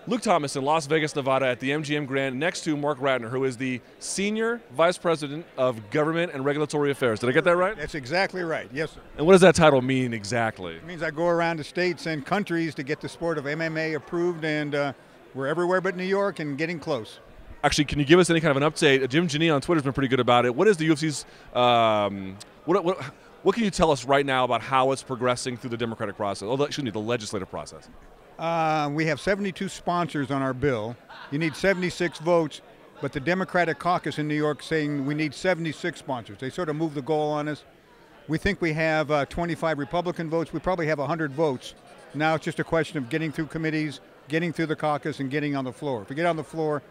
Luke Thomas in Las Vegas, Nevada at the MGM Grand next to Marc Ratner, who is the Senior Vice President of Government and Regulatory Affairs. Did I get that right? That's exactly right. Yes, sir. And what does that title mean exactly? It means I go around to states and countries to get the sport of MMA approved, and we're everywhere but New York and getting close. Actually, can you give us any kind of an update? Jim Janine on Twitter has been pretty good about it. What is the UFC's what can you tell us right now about how it's progressing through the democratic process? Oh, excuse me, the legislative process. We have 72 sponsors on our bill. You need 76 votes, but the Democratic caucus in New York saying we need 76 sponsors. They sort of moved the goal on us. We think we have 25 Republican votes. We probably have 100 votes. Now it's just a question of getting through committees, getting through the caucus, and getting on the floor. If we get on the floor,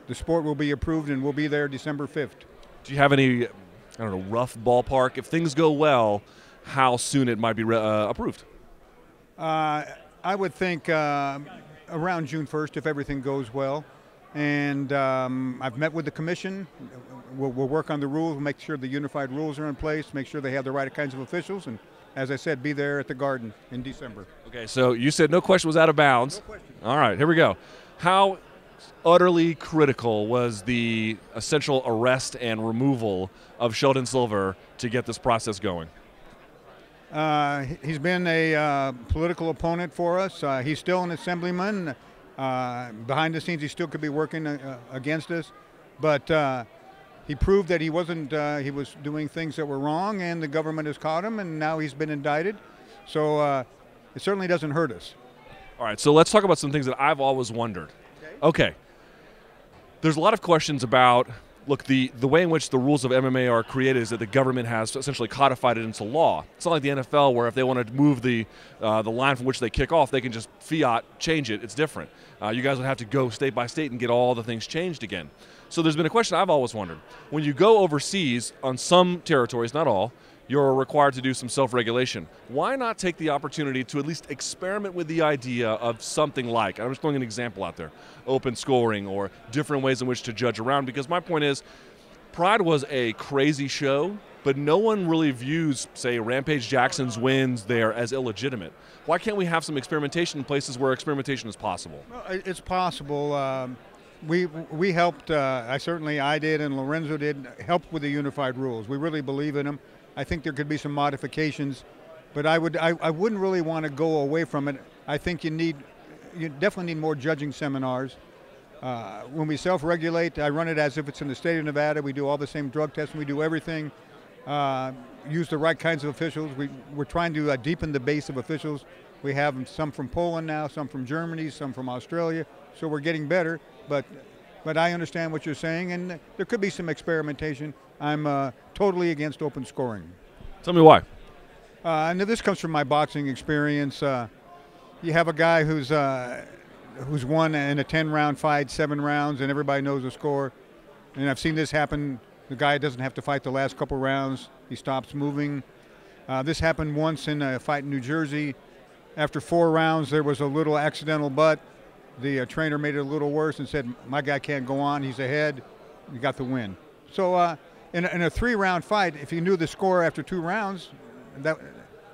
the sport will be approved, and we'll be there December 5th. Do you have any, I don't know, rough ballpark? If things go well, how soon it might be approved? I would think around June 1st if everything goes well. And I've met with the commission. We'll work on the rules, we'll make sure the unified rules are in place, make sure they have the right kinds of officials, and as I said, be there at the Garden in December. Okay, so you said no question was out of bounds. No question. All right, here we go. How utterly critical was the essential arrest and removal of Sheldon Silver to get this process going? He's been a political opponent for us. He's still an assemblyman. Behind the scenes, he still could be working against us. But he proved that he wasn't. He was doing things that were wrong, and the government has caught him, and now he's been indicted. So it certainly doesn't hurt us. All right, so let's talk about some things that I've always wondered. Okay. There's a lot of questions about, look, the way in which the rules of MMA are created is that the government has essentially codified it into law. It's not like the NFL where if they want to move the line from which they kick off, they can just fiat change it. It's different. You guys would have to go state by state and get all the things changed again. So there's been a question I've always wondered. When you go overseas on some territories, not all, you're required to do some self-regulation. Why not take the opportunity to at least experiment with the idea of something like, I'm just throwing an example out there, open scoring or different ways in which to judge around? Because my point is, Pride was a crazy show, but no one really views, say, Rampage Jackson's wins there as illegitimate. Why can't we have some experimentation in places where experimentation is possible? Well, it's possible. We helped, I did and Lorenzo did, help with the unified rules. We really believe in them. I think there could be some modifications, but I wouldn't really want to go away from it. I think you definitely need more judging seminars. When we self-regulate, I run it as if it's in the state of Nevada. We do all the same drug testing. We do everything. Use the right kinds of officials. We're trying to deepen the base of officials. We have some from Poland now, some from Germany, some from Australia. So we're getting better. But I understand what you're saying, and there could be some experimentation. I'm totally against open scoring. Tell me why. And this comes from my boxing experience. You have a guy who's won in a 10-round fight, 7 rounds, and everybody knows the score. And I've seen this happen. The guy doesn't have to fight the last couple rounds. He stops moving. This happened once in a fight in New Jersey. After 4 rounds, there was a little accidental butt. The trainer made it a little worse and said, my guy can't go on. He's ahead. You got the win. So in a 3-round fight, if you knew the score after 2 rounds, that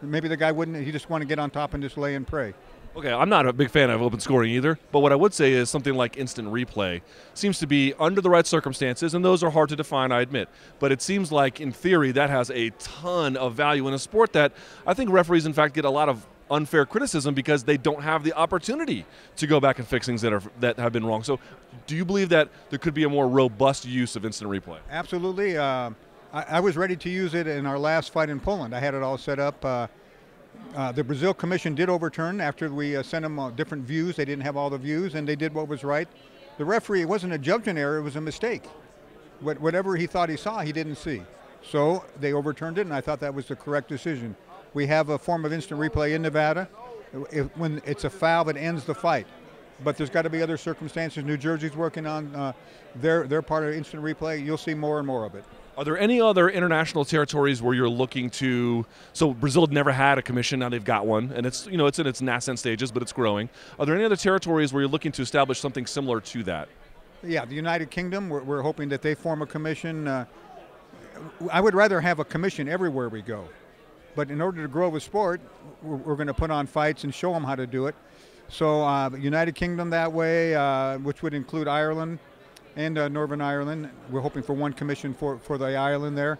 maybe the guy wouldn't. He just want to get on top and just lay and pray. Okay, I'm not a big fan of open scoring either, but what I would say is something like instant replay seems to be under the right circumstances, and those are hard to define, I admit. But it seems like, in theory, that has a ton of value in a sport that I think referees, in fact, get a lot of unfair criticism because they don't have the opportunity to go back and fix things that have been wrong. So do you believe that there could be a more robust use of instant replay? Absolutely. I was ready to use it in our last fight in Poland. I had it all set up. The Brazil Commission did overturn after we sent them different views. They didn't have all the views, and they did what was right. The referee, it wasn't a judgment error, it was a mistake. Whatever he thought he saw, he didn't see. So they overturned it, and I thought that was the correct decision. We have a form of instant replay in Nevada when it's a foul that ends the fight. But there's got to be other circumstances. New Jersey's working on their part of instant replay. You'll see more and more of it. Are there any other international territories where you're looking to? So Brazil never had a commission, now they've got one, and it's in its nascent stages, but it's growing. Are there any other territories where you're looking to establish something similar to that? Yeah, the United Kingdom. We're hoping that they form a commission. I would rather have a commission everywhere we go, but in order to grow the sport, we're going to put on fights and show them how to do it. So United Kingdom that way, which would include Ireland and Northern Ireland. We're hoping for one commission for the island there.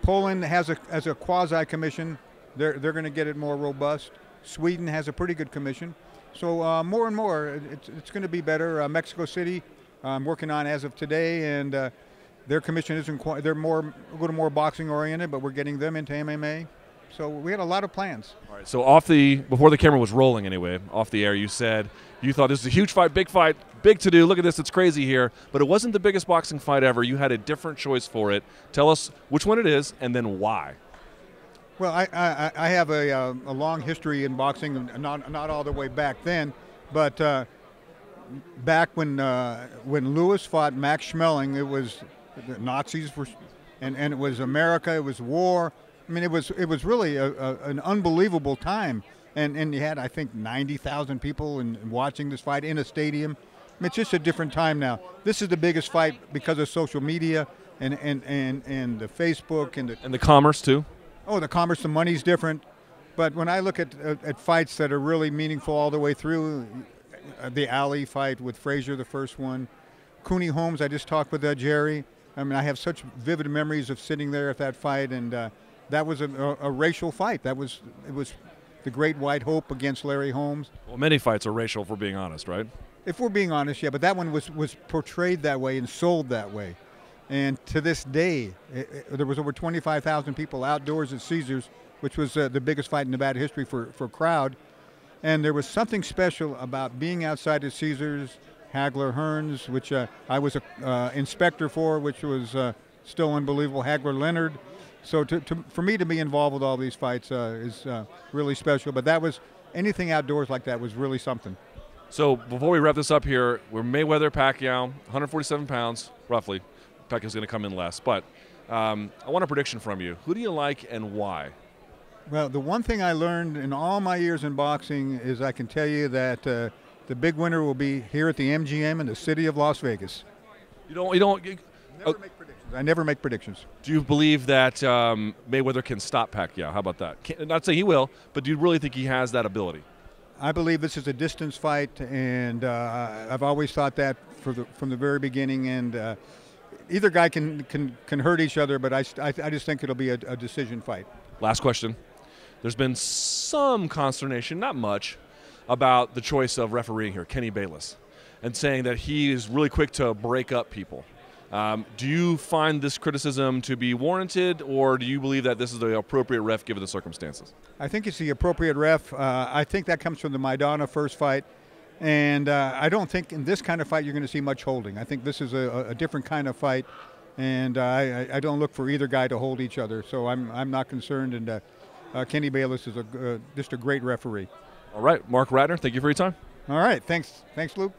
Poland has a quasi commission. They're going to get it more robust. Sweden has a pretty good commission. So more and more, it's going to be better. Mexico City, I'm working on as of today, and their commission isn't quite. They're more go to more boxing oriented, but we're getting them into MMA. So we had a lot of plans. All right. So before the camera was rolling, anyway, off the air, you said you thought this is a huge fight, big to do. Look at this, it's crazy here. But it wasn't the biggest boxing fight ever. You had a different choice for it. Tell us which one it is, and then why. Well, I have a long history in boxing, not all the way back then, but back when Lewis fought Max Schmeling, it was the Nazis and it was America, it was war. I mean, it was really an unbelievable time, and you had, I think, 90,000 people watching this fight in a stadium. I mean, it's just a different time now. This is the biggest fight because of social media and the Facebook and the commerce too. Oh, the commerce, the money's different. But when I look at fights that are really meaningful all the way through, the Ali fight with Frazier, the first one, Cooney Holmes, I just talked with Jerry. I mean, I have such vivid memories of sitting there at that fight, and that was a racial fight. It was the Great White Hope against Larry Holmes. Well, many fights are racial, if we're being honest, right? If we're being honest, yeah. But that one was portrayed that way and sold that way. And to this day, there was over 25,000 people outdoors at Caesars, which was the biggest fight in Nevada history for crowd. And there was something special about being outside of Caesars, Hagler Hearns, which I was an inspector for, which was still unbelievable, Hagler Leonard. So for me to be involved with all these fights is really special. But anything outdoors like that was really something. So before we wrap this up here, we're Mayweather-Pacquiao, 147 pounds, roughly. Pacquiao's going to come in less. But I want a prediction from you. Who do you like and why? Well, the one thing I learned in all my years in boxing is I can tell you that the big winner will be here at the MGM in the city of Las Vegas. Never make predictions. I never make predictions. Do you believe that Mayweather can stop Pacquiao? How about that? Not saying he will, but do you really think he has that ability? I believe this is a distance fight, and I've always thought that from the very beginning. And either guy can hurt each other, but I just think it'll be a decision fight. Last question. There's been some consternation, not much, about the choice of refereeing here, Kenny Bayless, and saying that he is really quick to break up people. Do you find this criticism to be warranted, or do you believe that this is the appropriate ref given the circumstances? I think it's the appropriate ref. I think that comes from the Maidana first fight. And I don't think in this kind of fight you're going to see much holding. I think this is a different kind of fight, and I don't look for either guy to hold each other. So I'm not concerned, and Kenny Bayless is just a great referee. All right, Marc Ratner, thank you for your time. All right, thanks, Luke.